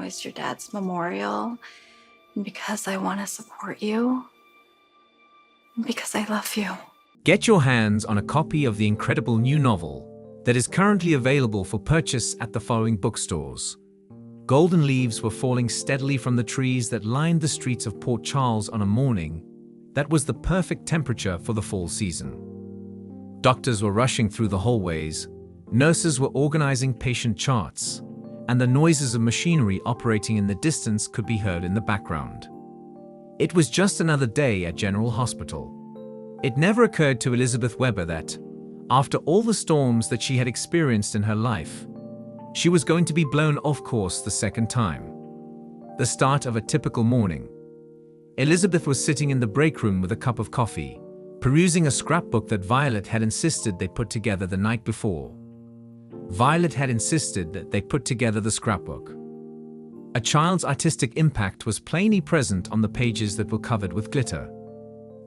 is your dad's memorial, and because I want to support you, and because I love you. Get your hands on a copy of the incredible new novel that is currently available for purchase at the following bookstores. Golden leaves were falling steadily from the trees that lined the streets of Port Charles on a morning that was the perfect temperature for the fall season. Doctors were rushing through the hallways, nurses were organizing patient charts, and the noises of machinery operating in the distance could be heard in the background. It was just another day at General Hospital. It never occurred to Elizabeth Weber that, after all the storms that she had experienced in her life, she was going to be blown off course the second time. The start of a typical morning. Elizabeth was sitting in the break room with a cup of coffee, perusing a scrapbook that Violet had insisted they put together the night before. Violet had insisted that they put together the scrapbook. A child's artistic impact was plainly present on the pages that were covered with glitter.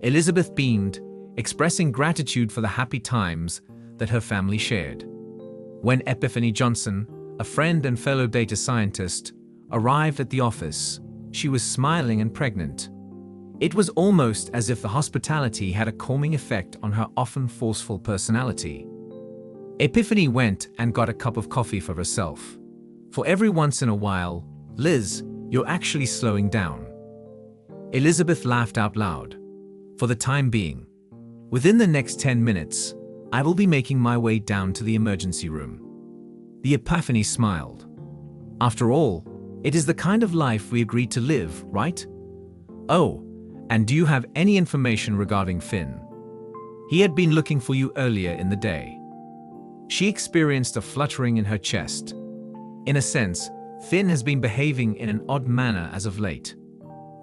Elizabeth beamed, expressing gratitude for the happy times that her family shared. When Epiphany Johnson, a friend and fellow data scientist, arrived at the office, she was smiling and pregnant. It was almost as if the hospitality had a calming effect on her often forceful personality. Epiphany went and got a cup of coffee for herself. For every once in a while, "Liz, you're actually slowing down." Elizabeth laughed out loud. For the time being, within the next 10 minutes, I will be making my way down to the emergency room. The Epiphany smiled. After all, it is the kind of life we agreed to live, right? Oh, and do you have any information regarding Finn? He had been looking for you earlier in the day. She experienced a fluttering in her chest. In a sense, Finn has been behaving in an odd manner as of late.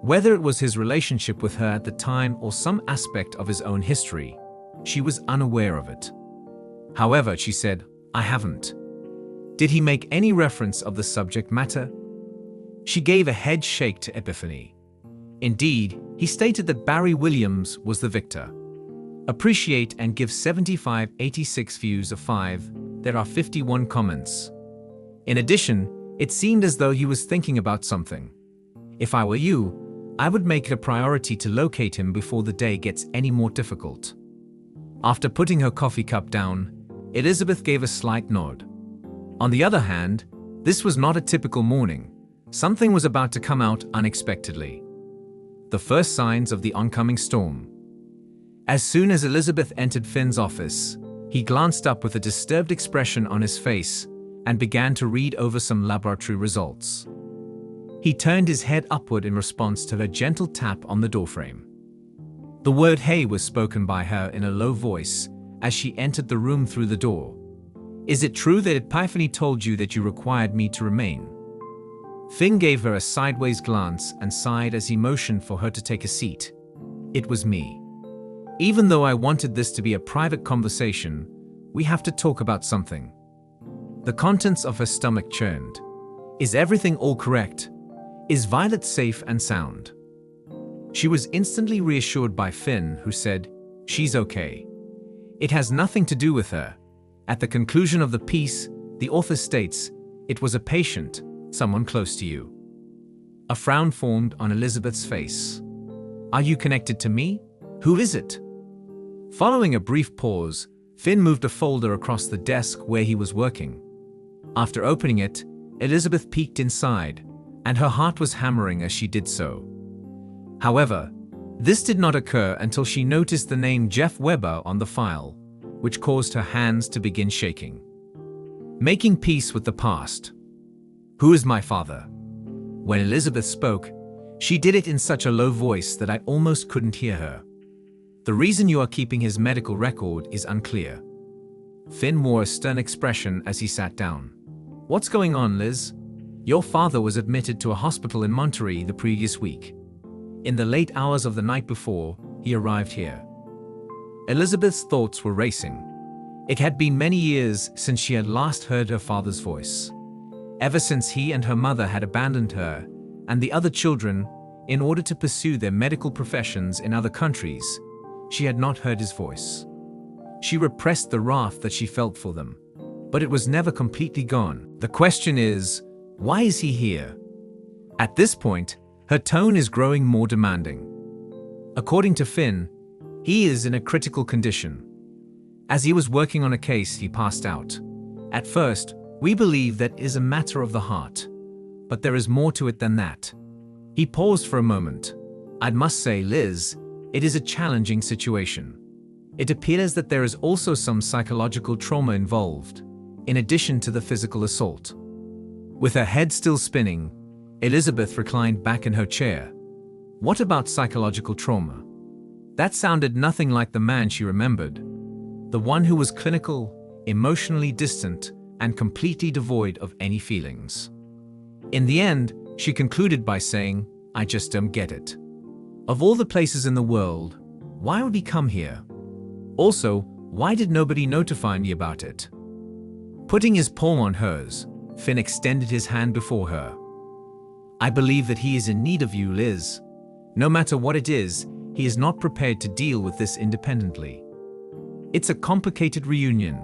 Whether it was his relationship with her at the time or some aspect of his own history, she was unaware of it. However, she said, "I haven't." Did he make any reference of the subject matter? She gave a head shake to Epiphany. Indeed, he stated that Barry Williams was the victor. Appreciate and give 75/86 views of 5. There are 51 comments. In addition, it seemed as though he was thinking about something. If I were you, I would make it a priority to locate him before the day gets any more difficult. After putting her coffee cup down, Elizabeth gave a slight nod. On the other hand, this was not a typical morning. Something was about to come out unexpectedly. The first signs of the oncoming storm. As soon as Elizabeth entered Finn's office, he glanced up with a disturbed expression on his face and began to read over some laboratory results. He turned his head upward in response to her gentle tap on the doorframe. The word "hey" was spoken by her in a low voice as she entered the room through the door. "Is it true that Epiphany told you that you required me to remain?" Finn gave her a sideways glance and sighed as he motioned for her to take a seat. "It was me. Even though I wanted this to be a private conversation, we have to talk about something." The contents of her stomach churned. Is everything all correct? Is Violet safe and sound? She was instantly reassured by Finn, who said, "She's okay. It has nothing to do with her." At the conclusion of the piece, the author states, "It was a patient, someone close to you." A frown formed on Elizabeth's face. "Are you connected to me? Who is it?" Following a brief pause, Finn moved a folder across the desk where he was working. After opening it, Elizabeth peeked inside, and her heart was hammering as she did so. However, this did not occur until she noticed the name Jeff Weber on the file, which caused her hands to begin shaking. Making peace with the past. "Who is my father?" When Elizabeth spoke, she did it in such a low voice that I almost couldn't hear her. "The reason you are keeping his medical record is unclear." Finn wore a stern expression as he sat down. "What's going on, Liz? Your father was admitted to a hospital in Monterey the previous week. In the late hours of the night before, he arrived here." Elizabeth's thoughts were racing. It had been many years since she had last heard her father's voice. Ever since he and her mother had abandoned her and the other children in order to pursue their medical professions in other countries, she had not heard his voice. She repressed the wrath that she felt for them, but it was never completely gone. The question is, why is he here? At this point, her tone is growing more demanding. According to Finn, he is in a critical condition. As he was working on a case, he passed out. At first, we believe that is a matter of the heart, but there is more to it than that. He paused for a moment. I must say, Liz, it is a challenging situation. It appears that there is also some psychological trauma involved, in addition to the physical assault. With her head still spinning, Elizabeth reclined back in her chair. What about psychological trauma? That sounded nothing like the man she remembered. The one who was clinical, emotionally distant, and completely devoid of any feelings. In the end, she concluded by saying, I just don't get it. Of all the places in the world, why would he come here? Also, why did nobody notify me about it? Putting his palm on hers, Finn extended his hand before her. I believe that he is in need of you, Liz. No matter what it is, he is not prepared to deal with this independently. It's a complicated reunion.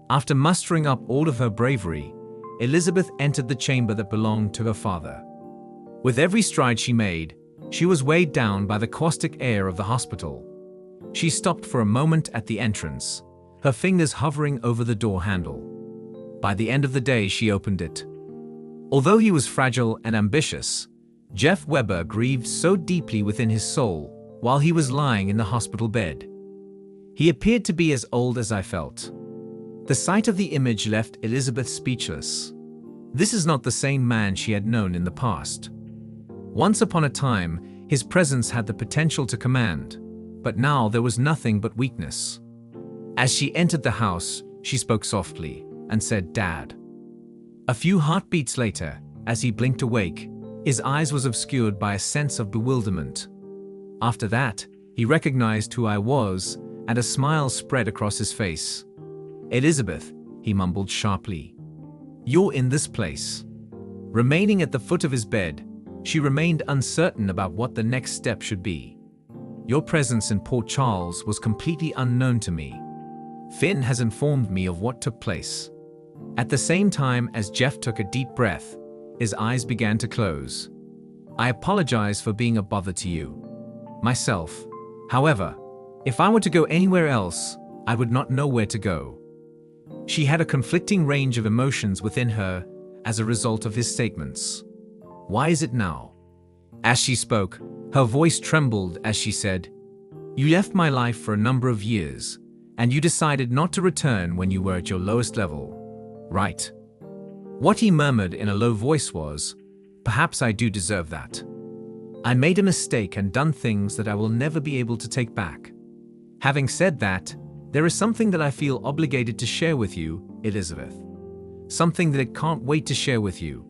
After mustering up all of her bravery, Elizabeth entered the chamber that belonged to her father. With every stride she made, she was weighed down by the caustic air of the hospital. She stopped for a moment at the entrance, her fingers hovering over the door handle. By the end of the day, she opened it. Although he was fragile and ambitious, Jeff Weber grieved so deeply within his soul while he was lying in the hospital bed. He appeared to be as old as I felt. The sight of the image left Elizabeth speechless. This is not the same man she had known in the past. Once upon a time, his presence had the potential to command, but now there was nothing but weakness. As she entered the house, she spoke softly and said, Dad. A few heartbeats later, as he blinked awake, his eyes was obscured by a sense of bewilderment. After that, he recognized who I was, and a smile spread across his face. Elizabeth, he mumbled sharply. You're in this place. Remaining at the foot of his bed, she remained uncertain about what the next step should be. Your presence in Port Charles was completely unknown to me. Finn has informed me of what took place. At the same time as Jeff took a deep breath, his eyes began to close. I apologize for being a bother to you. Myself. However, if I were to go anywhere else, I would not know where to go. She had a conflicting range of emotions within her as a result of his statements. Why is it now? As she spoke, her voice trembled as she said, You left my life for a number of years, and you decided not to return when you were at your lowest level. Right. What he murmured in a low voice was, Perhaps I do deserve that. I made a mistake and done things that I will never be able to take back. Having said that, there is something that I feel obligated to share with you, Elizabeth. Something that I can't wait to share with you.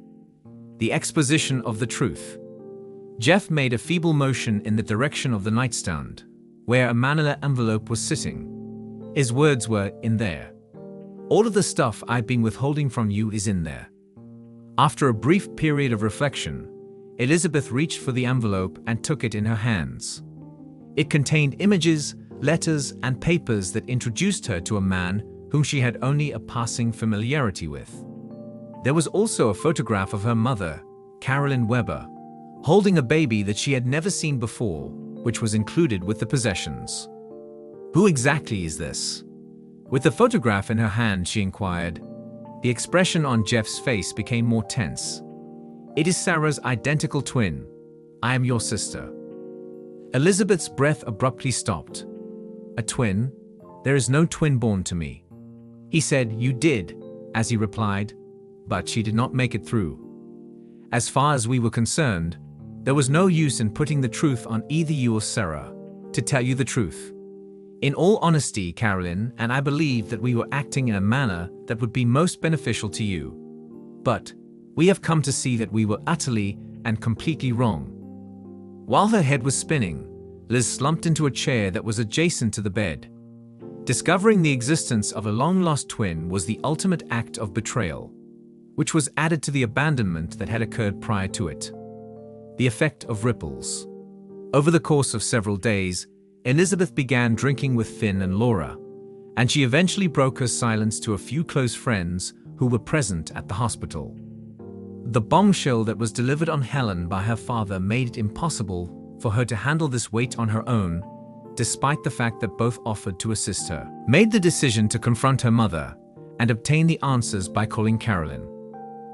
The exposition of the truth. Jeff made a feeble motion in the direction of the nightstand, where a manila envelope was sitting. His words were, in there. All of the stuff I've been withholding from you is in there. After a brief period of reflection, Elizabeth reached for the envelope and took it in her hands. It contained images, letters, and papers that introduced her to a man whom she had only a passing familiarity with. There was also a photograph of her mother, Carolyn Weber, holding a baby that she had never seen before, which was included with the possessions. Who exactly is this? With the photograph in her hand, she inquired. The expression on Jeff's face became more tense. It is Sarah's identical twin. I am your sister. Elizabeth's breath abruptly stopped. A twin? There is no twin born to me. He said, You did, as he replied, but she did not make it through. As far as we were concerned, there was no use in putting the truth on either you or Sarah, to tell you the truth. In all honesty, Carolyn, and I believe that we were acting in a manner that would be most beneficial to you. But we have come to see that we were utterly and completely wrong. While her head was spinning, Liz slumped into a chair that was adjacent to the bed. Discovering the existence of a long-lost twin was the ultimate act of betrayal, which was added to the abandonment that had occurred prior to it. The effect of ripples. Over the course of several days, Elizabeth began drinking with Finn and Laura, and she eventually broke her silence to a few close friends who were present at the hospital. The bombshell that was delivered on Helen by her father made it impossible for her to handle this weight on her own, despite the fact that both offered to assist her. Made the decision to confront her mother and obtain the answers by calling Carolyn.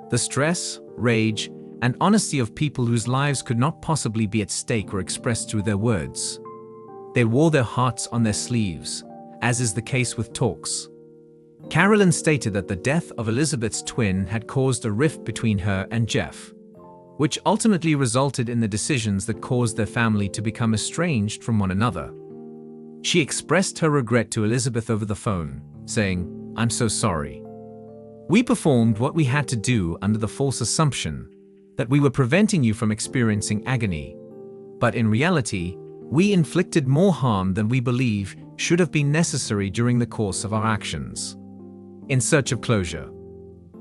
The stress, rage, and honesty of people whose lives could not possibly be at stake were expressed through their words. They wore their hearts on their sleeves, as is the case with talks. Carolyn stated that the death of Elizabeth's twin had caused a rift between her and Jeff, which ultimately resulted in the decisions that caused their family to become estranged from one another. She expressed her regret to Elizabeth over the phone, saying, "I'm so sorry. We performed what we had to do under the false assumption that we were preventing you from experiencing agony, but in reality, we inflicted more harm than we believe should have been necessary during the course of our actions." In search of closure.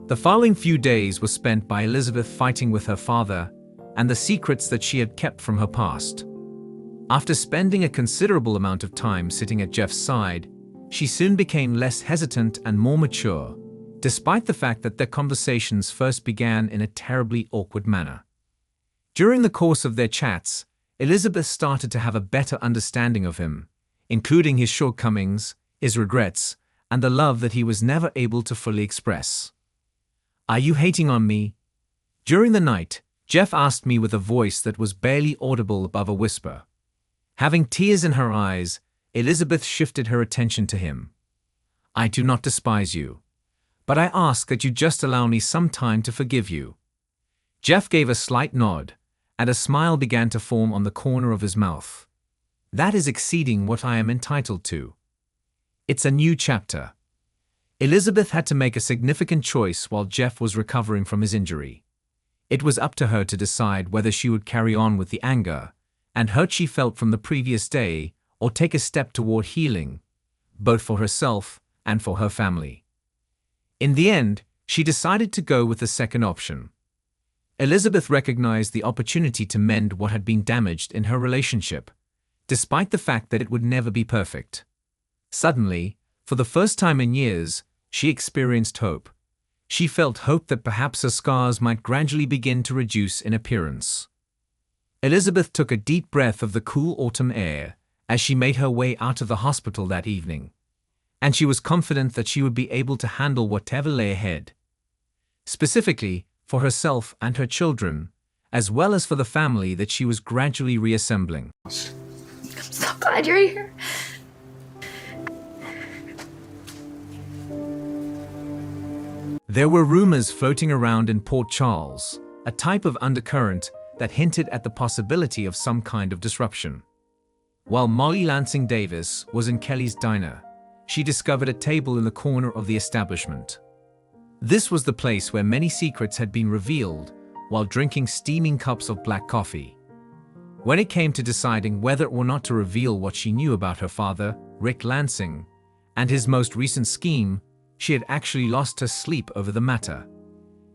The following few days were spent by Elizabeth fighting with her father and the secrets that she had kept from her past. After spending a considerable amount of time sitting at Jeff's side, she soon became less hesitant and more mature, despite the fact that their conversations first began in a terribly awkward manner. During the course of their chats, Elizabeth started to have a better understanding of him, including his shortcomings, his regrets, and the love that he was never able to fully express. "Are you hating on me?" During the night, Jeff asked me with a voice that was barely audible above a whisper. Having tears in her eyes, Elizabeth shifted her attention to him. "I do not despise you, but I ask that you just allow me some time to forgive you." Jeff gave a slight nod, and a smile began to form on the corner of his mouth. "That is exceeding what I am entitled to. It's a new chapter." Elizabeth had to make a significant choice while Jeff was recovering from his injury. It was up to her to decide whether she would carry on with the anger and hurt she felt from the previous day or take a step toward healing, both for herself and for her family. In the end, she decided to go with the second option. Elizabeth recognized the opportunity to mend what had been damaged in her relationship, despite the fact that it would never be perfect. Suddenly, for the first time in years, she experienced hope. She felt hope that perhaps her scars might gradually begin to reduce in appearance. Elizabeth took a deep breath of the cool autumn air as she made her way out of the hospital that evening, and she was confident that she would be able to handle whatever lay ahead. Specifically, for herself and her children, as well as for the family that she was gradually reassembling. I'm so glad you're here. There were rumors floating around in Port Charles, a type of undercurrent that hinted at the possibility of some kind of disruption. While Molly Lansing Davis was in Kelly's diner, she discovered a table in the corner of the establishment. This was the place where many secrets had been revealed while drinking steaming cups of black coffee. When it came to deciding whether or not to reveal what she knew about her father, Rick Lansing, and his most recent scheme, she had actually lost her sleep over the matter.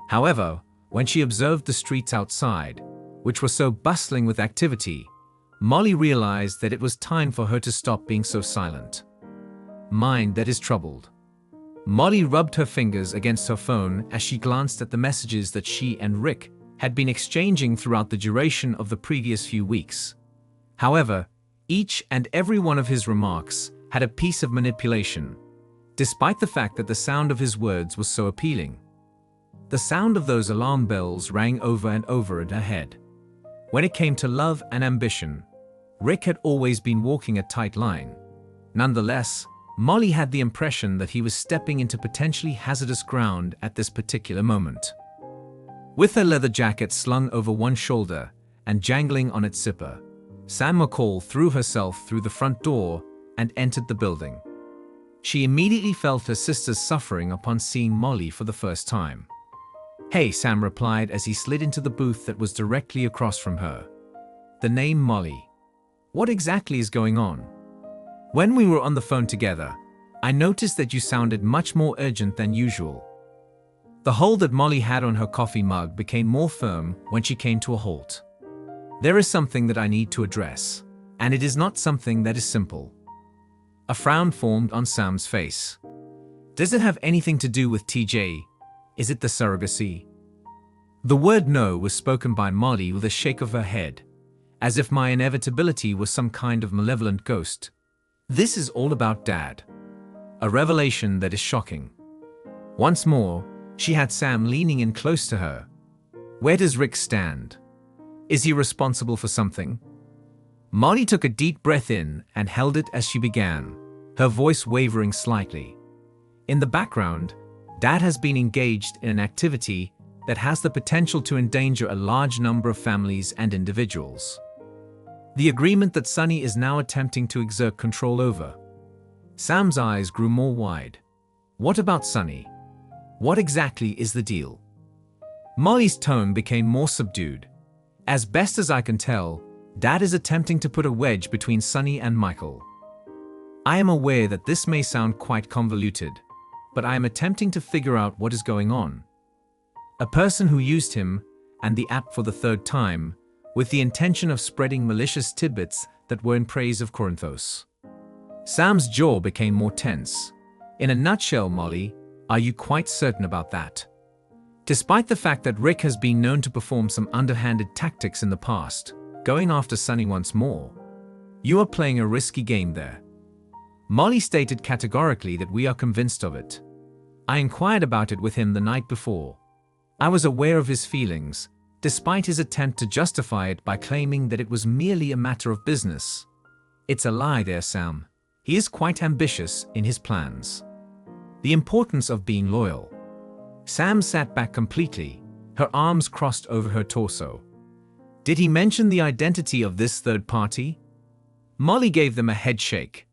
However, when she observed the streets outside, which were so bustling with activity, Molly realized that it was time for her to stop being so silent. Mind that is troubled. Molly rubbed her fingers against her phone as she glanced at the messages that she and Rick had been exchanging throughout the duration of the previous few weeks. However, each and every one of his remarks had a piece of manipulation, despite the fact that the sound of his words was so appealing. The sound of those alarm bells rang over and over in her head. When it came to love and ambition, Rick had always been walking a tight line. Nonetheless, Molly had the impression that he was stepping into potentially hazardous ground at this particular moment. With her leather jacket slung over one shoulder and jangling on its zipper, Sam McCall threw herself through the front door and entered the building. She immediately felt her sister's suffering upon seeing Molly for the first time. "Hey," Sam replied as he slid into the booth that was directly across from her. "The name Molly. What exactly is going on?" "When we were on the phone together, I noticed that you sounded much more urgent than usual." The hold that Molly had on her coffee mug became more firm when she came to a halt. "There is something that I need to address, and it is not something that is simple." A frown formed on Sam's face. "Does it have anything to do with TJ? Is it the surrogacy?" The word no was spoken by Molly with a shake of her head, as if my inevitability was some kind of malevolent ghost. This is all about Dad. A revelation that is shocking. Once more, she had Sam leaning in close to her. Where does Rick stand? Is he responsible for something? Molly took a deep breath in and held it as she began, her voice wavering slightly. In the background, Dad has been engaged in an activity that has the potential to endanger a large number of families and individuals. The agreement that Sonny is now attempting to exert control over. Sam's eyes grew more wide. What about Sonny? What exactly is the deal? Molly's tone became more subdued. As best as I can tell, Dad is attempting to put a wedge between Sonny and Michael. I am aware that this may sound quite convoluted, but I am attempting to figure out what is going on. A person who used him and the app for the third time with the intention of spreading malicious tidbits that were in praise of Corinthos. Sam's jaw became more tense. In a nutshell, Molly, are you quite certain about that? Despite the fact that Rick has been known to perform some underhanded tactics in the past, going after Sonny once more, you are playing a risky game there. Molly stated categorically that we are convinced of it. I inquired about it with him the night before. I was aware of his feelings, despite his attempt to justify it by claiming that it was merely a matter of business. It's a lie there, Sam. He is quite ambitious in his plans. The importance of being loyal. Sam sat back completely, her arms crossed over her torso. Did he mention the identity of this third party? Molly gave them a head shake.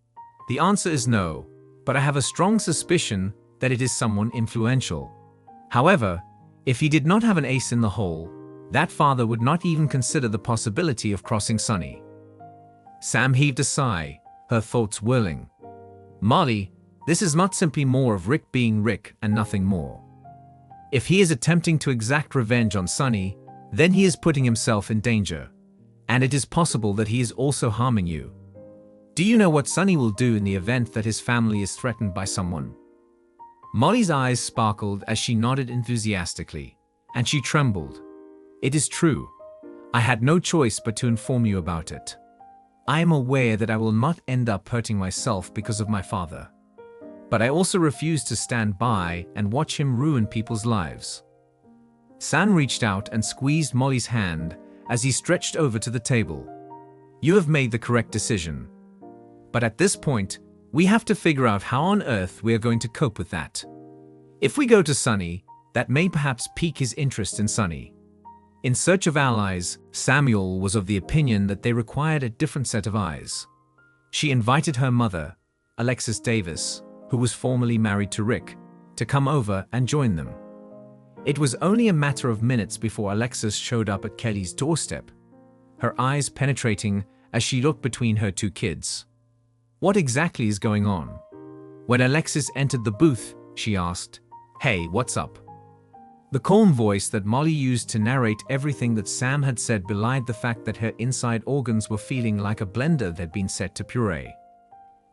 The answer is no, but I have a strong suspicion that it is someone influential. However, if he did not have an ace in the hole, that father would not even consider the possibility of crossing Sonny. Sam heaved a sigh, her thoughts whirling. Molly, this is not simply more of Rick being Rick and nothing more. If he is attempting to exact revenge on Sonny, then he is putting himself in danger, and it is possible that he is also harming you. Do you know what Sonny will do in the event that his family is threatened by someone? Molly's eyes sparkled as she nodded enthusiastically, and she trembled. It is true. I had no choice but to inform you about it. I am aware that I will not end up hurting myself because of my father. But I also refuse to stand by and watch him ruin people's lives. Sam reached out and squeezed Molly's hand as he stretched over to the table. You have made the correct decision. But at this point, we have to figure out how on earth we are going to cope with that. If we go to Sonny, that may perhaps pique his interest in Sonny. In search of allies, Samuel was of the opinion that they required a different set of eyes. She invited her mother, Alexis Davis, who was formerly married to Rick, to come over and join them. It was only a matter of minutes before Alexis showed up at Kelly's doorstep, her eyes penetrating as she looked between her two kids. What exactly is going on? When Alexis entered the booth, she asked, "Hey, what's up?" The calm voice that Molly used to narrate everything that Sam had said belied the fact that her inside organs were feeling like a blender that had been set to puree.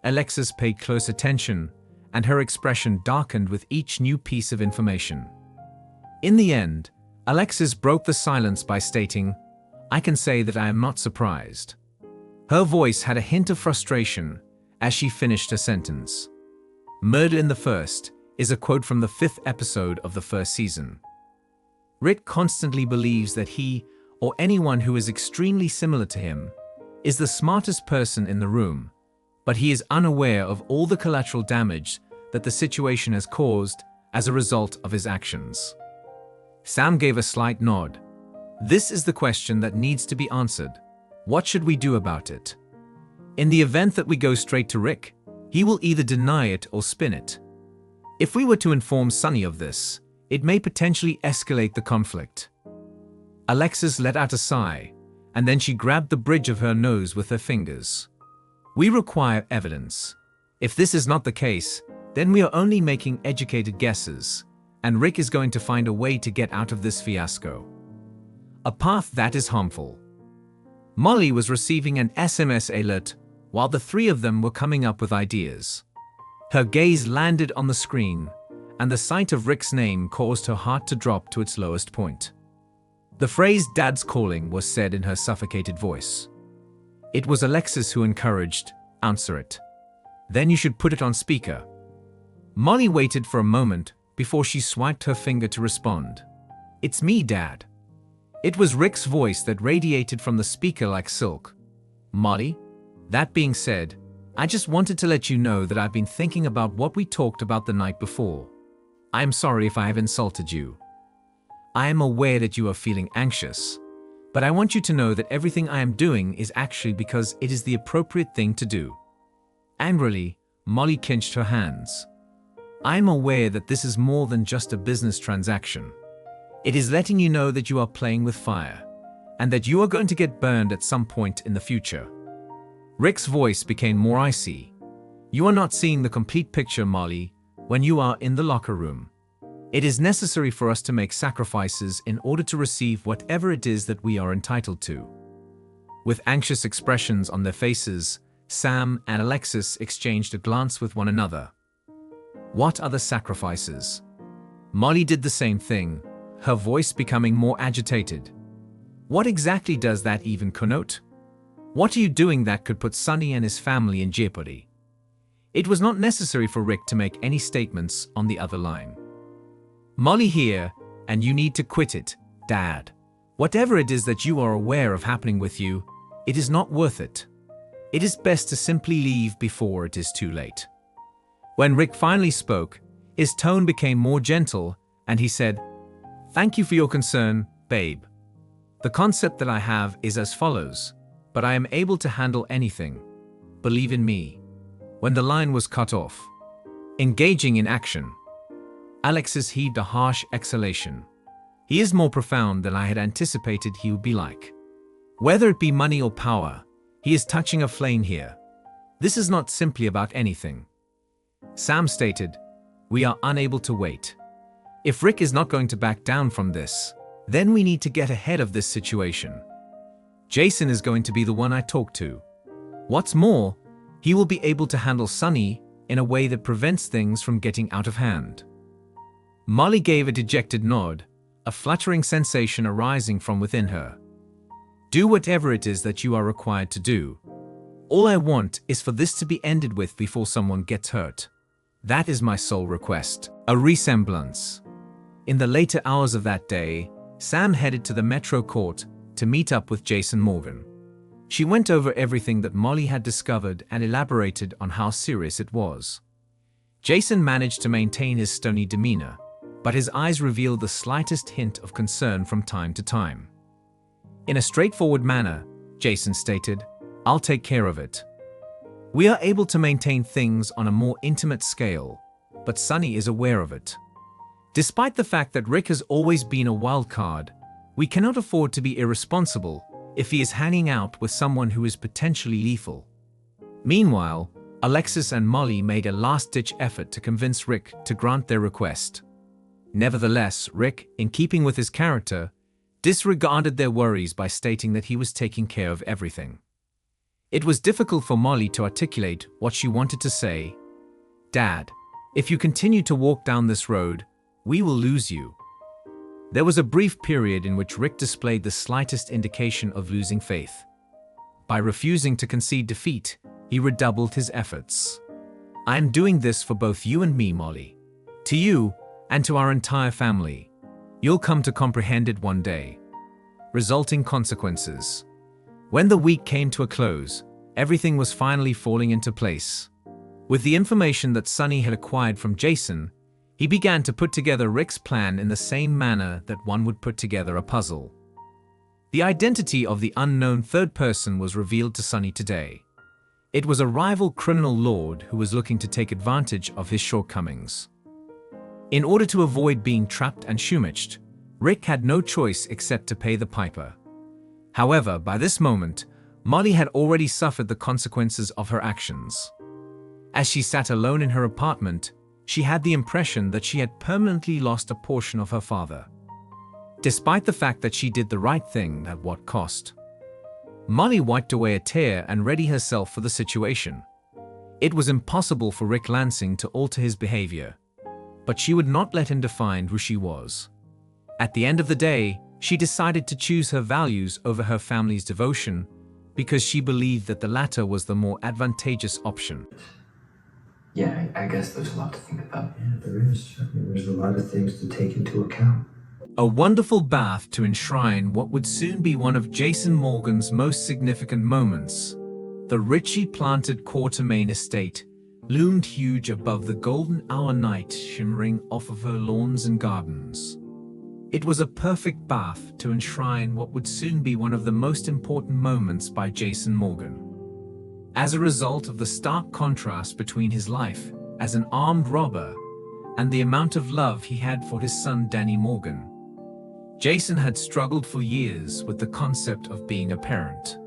Alexis paid close attention, and her expression darkened with each new piece of information. In the end, Alexis broke the silence by stating, "I can say that I am not surprised." Her voice had a hint of frustration as she finished her sentence. "Murder in the First" is a quote from the 5th episode of the first season. Rick constantly believes that he, or anyone who is extremely similar to him, is the smartest person in the room, but he is unaware of all the collateral damage that the situation has caused as a result of his actions. Sam gave a slight nod. This is the question that needs to be answered. What should we do about it? In the event that we go straight to Rick, he will either deny it or spin it. If we were to inform Sonny of this, it may potentially escalate the conflict. Alexis let out a sigh, and then she grabbed the bridge of her nose with her fingers. We require evidence. If this is not the case, then we are only making educated guesses, and Rick is going to find a way to get out of this fiasco. A path that is harmful. Molly was receiving an SMS alert while the three of them were coming up with ideas. Her gaze landed on the screen, and the sight of Rick's name caused her heart to drop to its lowest point. The phrase "Dad's calling" was said in her suffocated voice. It was Alexis who encouraged, "Answer it. Then you should put it on speaker." Molly waited for a moment before she swiped her finger to respond. "It's me, Dad." It was Rick's voice that radiated from the speaker like silk. "Molly, that being said, I just wanted to let you know that I've been thinking about what we talked about the night before. I am sorry if I have insulted you. I am aware that you are feeling anxious, but I want you to know that everything I am doing is actually because it is the appropriate thing to do." Angrily, Molly clenched her hands. "I am aware that this is more than just a business transaction. It is letting you know that you are playing with fire, and that you are going to get burned at some point in the future." Rick's voice became more icy. "You are not seeing the complete picture, Molly, when you are in the locker room. It is necessary for us to make sacrifices in order to receive whatever it is that we are entitled to." With anxious expressions on their faces, Sam and Alexis exchanged a glance with one another. What other sacrifices? Molly did the same thing, her voice becoming more agitated. What exactly does that even connote? What are you doing that could put Sonny and his family in jeopardy? It was not necessary for Rick to make any statements on the other line. "Molly here, and you need to quit it, Dad. Whatever it is that you are aware of happening with you, it is not worth it. It is best to simply leave before it is too late." When Rick finally spoke, his tone became more gentle, and he said, "Thank you for your concern, babe. The concept that I have is as follows, but I am able to handle anything. Believe in me." When the line was cut off, engaging in action, Alexis heaved a harsh exhalation. He is more profound than I had anticipated he would be like. Whether it be money or power, he is touching a flame here. This is not simply about anything. Sam stated, "We are unable to wait. If Rick is not going to back down from this, then we need to get ahead of this situation. Jason is going to be the one I talk to. What's more, he will be able to handle Sonny in a way that prevents things from getting out of hand." Molly gave a dejected nod, a fluttering sensation arising from within her. "Do whatever it is that you are required to do. All I want is for this to be ended with before someone gets hurt. That is my sole request." A resemblance. In the later hours of that day, Sam headed to the Metro Court to meet up with Jason Morgan. She went over everything that Molly had discovered and elaborated on how serious it was. Jason managed to maintain his stony demeanor, but his eyes revealed the slightest hint of concern from time to time. In a straightforward manner, Jason stated, "I'll take care of it. We are able to maintain things on a more intimate scale, but Sonny is aware of it. Despite the fact that Rick has always been a wild card, we cannot afford to be irresponsible if he is hanging out with someone who is potentially lethal." Meanwhile, Alexis and Molly made a last-ditch effort to convince Rick to grant their request. Nevertheless, Rick, in keeping with his character, disregarded their worries by stating that he was taking care of everything. It was difficult for Molly to articulate what she wanted to say. "Dad, if you continue to walk down this road, we will lose you." There was a brief period in which Rick displayed the slightest indication of losing faith. By refusing to concede defeat, he redoubled his efforts. "I am doing this for both you and me, Molly. To you, and to our entire family. You'll come to comprehend it one day." Resulting consequences. When the week came to a close, everything was finally falling into place. With the information that Sonny had acquired from Jason, he began to put together Rick's plan in the same manner that one would put together a puzzle. The identity of the unknown third person was revealed to Sonny today. It was a rival criminal lord who was looking to take advantage of his shortcomings. In order to avoid being trapped and shumiched, Rick had no choice except to pay the piper. However, by this moment, Molly had already suffered the consequences of her actions. As she sat alone in her apartment, she had the impression that she had permanently lost a portion of her father. Despite the fact that she did the right thing at what cost. Molly wiped away a tear and readied herself for the situation. It was impossible for Rick Lansing to alter his behavior, but she would not let him define who she was. At the end of the day, She decided to choose her values over her family's devotion because she believed that the latter was the more advantageous option. Yeah, I guess there's a lot to think about. Yeah, there is. I mean, there's a lot of things to take into account. A wonderful bath to enshrine what would soon be one of Jason Morgan's most significant moments. The richly planted Quartermain estate loomed huge above the golden hour night shimmering off of her lawns and gardens. It was a perfect bath to enshrine what would soon be one of the most important moments by Jason Morgan. As a result of the stark contrast between his life as an armed robber and the amount of love he had for his son Danny Morgan, Jason had struggled for years with the concept of being a parent.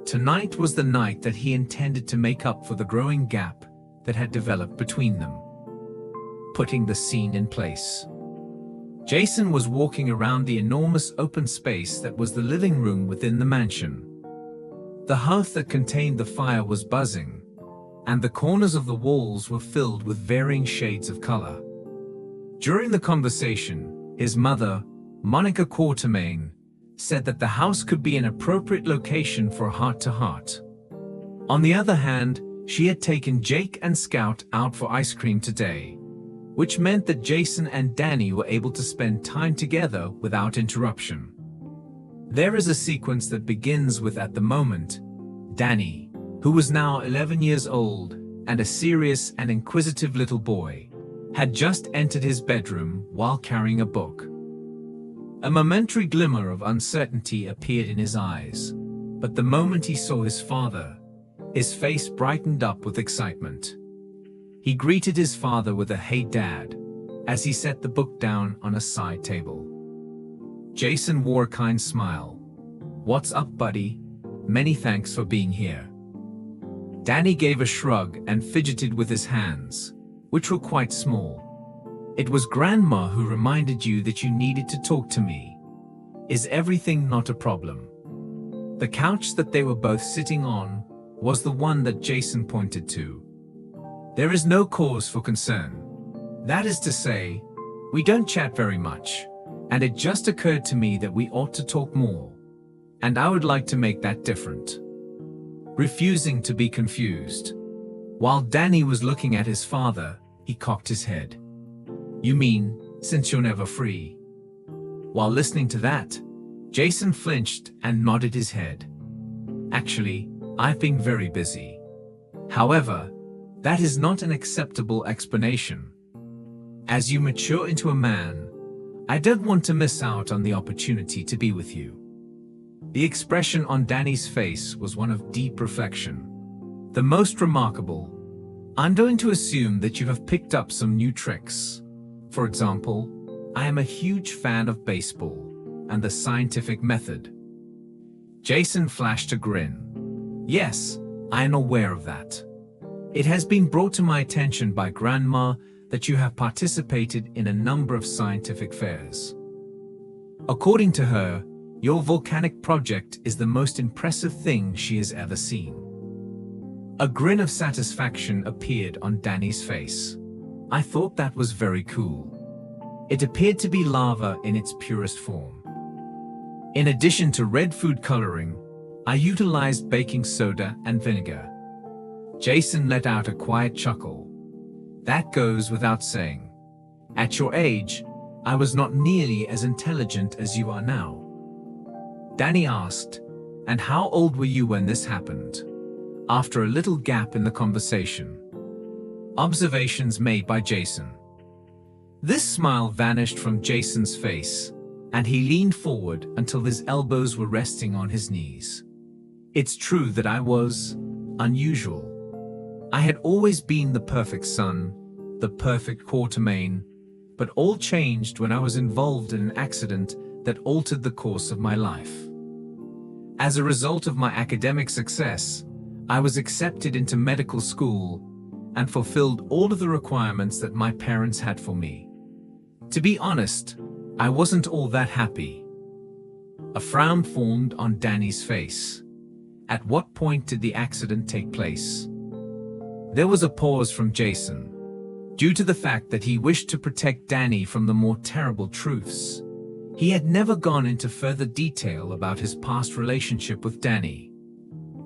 Tonight was the night that he intended to make up for the growing gap that had developed between them. Putting the scene in place. Jason was walking around the enormous open space that was the living room within the mansion. The hearth that contained the fire was buzzing, and the corners of the walls were filled with varying shades of color. During the conversation, his mother, Monica Quartermain, said that the house could be an appropriate location for a heart-to-heart. On the other hand, she had taken Jake and Scout out for ice cream today, which meant that Jason and Danny were able to spend time together without interruption. There is a sequence that begins with, at the moment, Danny, who was now 11 years old and a serious and inquisitive little boy, had just entered his bedroom while carrying a book. A momentary glimmer of uncertainty appeared in his eyes, but the moment he saw his father, his face brightened up with excitement. He greeted his father with a "Hey, Dad," as he set the book down on a side table. Jason wore a kind smile. "What's up, buddy? Many thanks for being here." Danny gave a shrug and fidgeted with his hands, which were quite small. "It was Grandma who reminded you that you needed to talk to me. Is everything not a problem?" The couch that they were both sitting on was the one that Jason pointed to. "There is no cause for concern. That is to say, we don't chat very much, and it just occurred to me that we ought to talk more, and I would like to make that different." Refusing to be confused, while Danny was looking at his father, he cocked his head. "You mean, since you're never free?" While listening to that, Jason flinched and nodded his head. "Actually, I've been very busy. However, that is not an acceptable explanation. As you mature into a man, I don't want to miss out on the opportunity to be with you." The expression on Danny's face was one of deep reflection. "The most remarkable. I'm going to assume that you have picked up some new tricks. For example, I am a huge fan of baseball and the scientific method." Jason flashed a grin. "Yes, I am aware of that. It has been brought to my attention by Grandma that you have participated in a number of scientific fairs. According to her, your volcanic project is the most impressive thing she has ever seen." A grin of satisfaction appeared on Danny's face. "I thought that was very cool. It appeared to be lava in its purest form. In addition to red food coloring, I utilized baking soda and vinegar." Jason let out a quiet chuckle. "That goes without saying. At your age, I was not nearly as intelligent as you are now." Danny asked, "And how old were you when this happened?" After a little gap in the conversation. Observations made by Jason. This smile vanished from Jason's face, and he leaned forward until his elbows were resting on his knees. "It's true that I was unusual. I had always been the perfect son, the perfect Quartermain, but all changed when I was involved in an accident that altered the course of my life. As a result of my academic success, I was accepted into medical school and fulfilled all of the requirements that my parents had for me. To be honest, I wasn't all that happy." A frown formed on Danny's face. "At what point did the accident take place?" There was a pause from Jason. Due to the fact that he wished to protect Danny from the more terrible truths, He had never gone into further detail about his past relationship with Danny.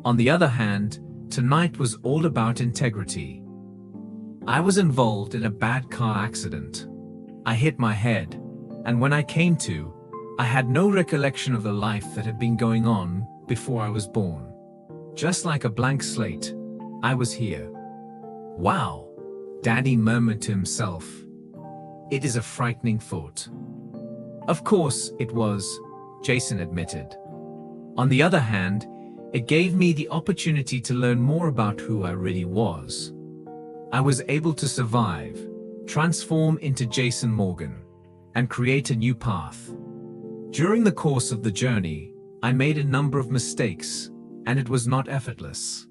On the other hand, tonight was all about integrity. I was involved in a bad car accident. I hit my head, and when I came to, I had no recollection of the life that had been going on before I was born. Just like a blank slate, I was here. Wow, Danny murmured to himself. It is a frightening thought. Of course it was, Jason admitted. On the other hand, it gave me the opportunity to learn more about who I really was. I was able to survive, transform into Jason Morgan, and create a new path. During the course of the journey, I made a number of mistakes, and it was not effortless.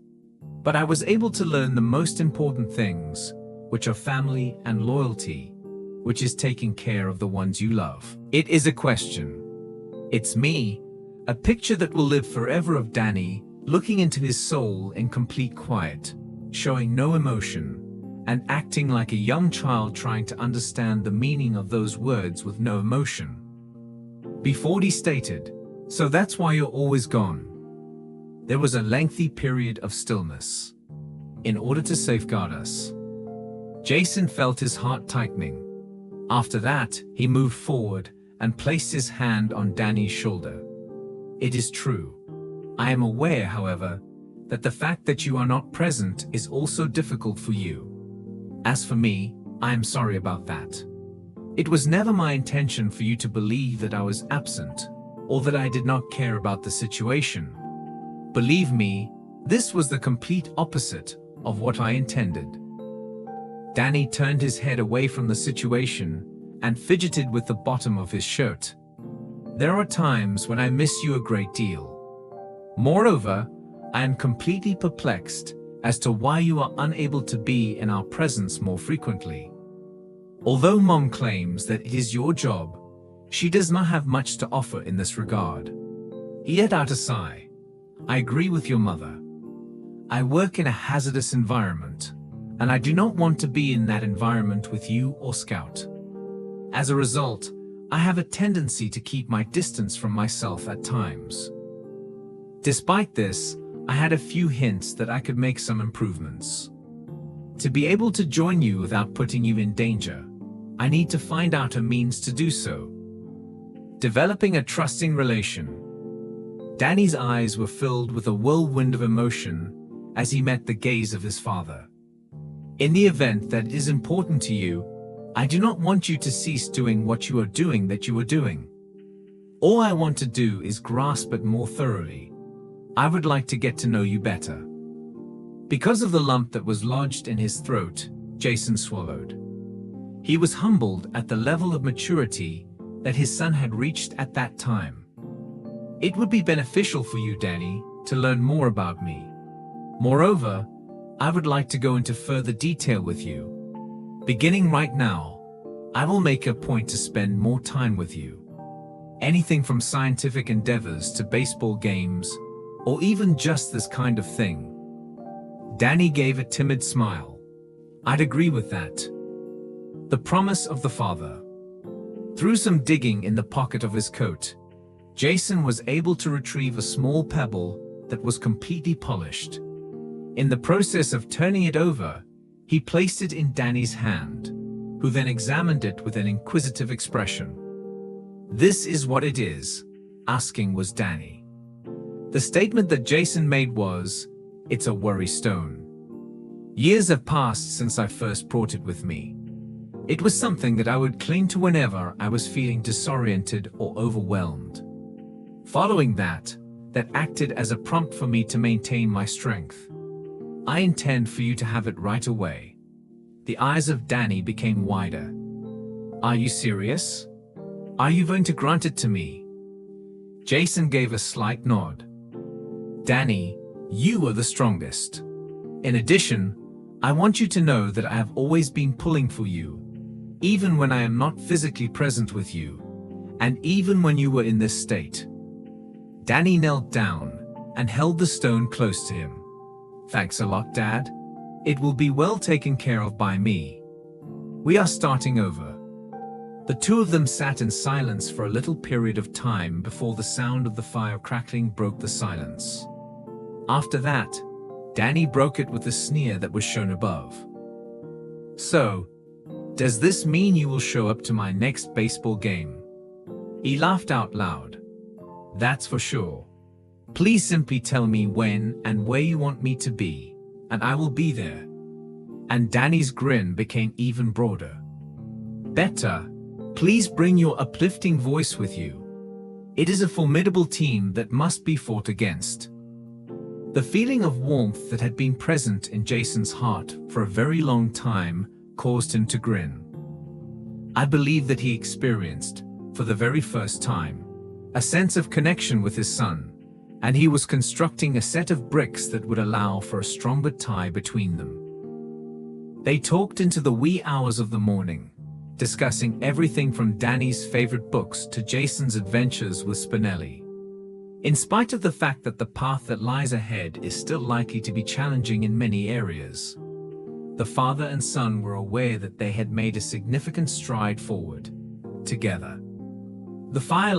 But I was able to learn the most important things, which are family and loyalty, which is taking care of the ones you love. It is a question. It's me, a picture that will live forever of Danny, looking into his soul in complete quiet, showing no emotion, and acting like a young child trying to understand the meaning of those words with no emotion. B40 stated, "So that's why you're always gone." There was a lengthy period of stillness. In order to safeguard us. Jason felt his heart tightening. After that, he moved forward and placed his hand on Danny's shoulder. "It is true. I am aware, however, that the fact that you are not present is also difficult for you. As for me, I am sorry about that. It was never my intention for you to believe that I was absent, or that I did not care about the situation. Believe me, this was the complete opposite of what I intended." Danny turned his head away from the situation and fidgeted with the bottom of his shirt. "There are times when I miss you a great deal. Moreover, I am completely perplexed as to why you are unable to be in our presence more frequently. Although Mom claims that it is your job, she does not have much to offer in this regard." He let out a sigh. "I agree with your mother. I work in a hazardous environment, and I do not want to be in that environment with you or Scout. As a result, I have a tendency to keep my distance from myself at times. Despite this, I had a few hints that I could make some improvements. To be able to join you without putting you in danger, I need to find out a means to do so. Developing a trusting relation." Danny's eyes were filled with a whirlwind of emotion as he met the gaze of his father. "In the event that it is important to you, I do not want you to cease doing what you are doing that you are doing. All I want to do is grasp it more thoroughly. I would like to get to know you better." Because of the lump that was lodged in his throat, Jason swallowed. He was humbled at the level of maturity that his son had reached at that time. "It would be beneficial for you, Danny, to learn more about me. Moreover, I would like to go into further detail with you. Beginning right now, I will make a point to spend more time with you. Anything from scientific endeavors to baseball games, or even just this kind of thing." Danny gave a timid smile. "I'd agree with that." The promise of the father. Through some digging in the pocket of his coat, Jason was able to retrieve a small pebble that was completely polished. In the process of turning it over, he placed it in Danny's hand, who then examined it with an inquisitive expression. "This is what it is," asking was Danny. The statement that Jason made was, "It's a worry stone. Years have passed since I first brought it with me. It was something that I would cling to whenever I was feeling disoriented or overwhelmed. Following that acted as a prompt for me to maintain my strength. I intend for you to have it right away." The eyes of Danny became wider. "Are you serious? Are you going to grant it to me?" Jason gave a slight nod. "Danny, you are the strongest. In addition, I want you to know that I have always been pulling for you, even when I am not physically present with you, and even when you were in this state." Danny knelt down and held the stone close to him. "Thanks a lot, Dad. It will be well taken care of by me. We are starting over." The two of them sat in silence for a little period of time before the sound of the fire crackling broke the silence. After that, Danny broke it with the sneer that was shown above. "So, does this mean you will show up to my next baseball game?" He laughed out loud. "That's for sure. Please simply tell me when and where you want me to be, and I will be there." And Danny's grin became even broader. "Better, please bring your uplifting voice with you. It is a formidable team that must be fought against." The feeling of warmth that had been present in Jason's heart for a very long time caused him to grin. I believe that he experienced, for the very first time, a sense of connection with his son, and he was constructing a set of bricks that would allow for a stronger tie between them. They talked into the wee hours of the morning, discussing everything from Danny's favorite books to Jason's adventures with Spinelli. In spite of the fact that the path that lies ahead is still likely to be challenging in many areas, the father and son were aware that they had made a significant stride forward, together. The fire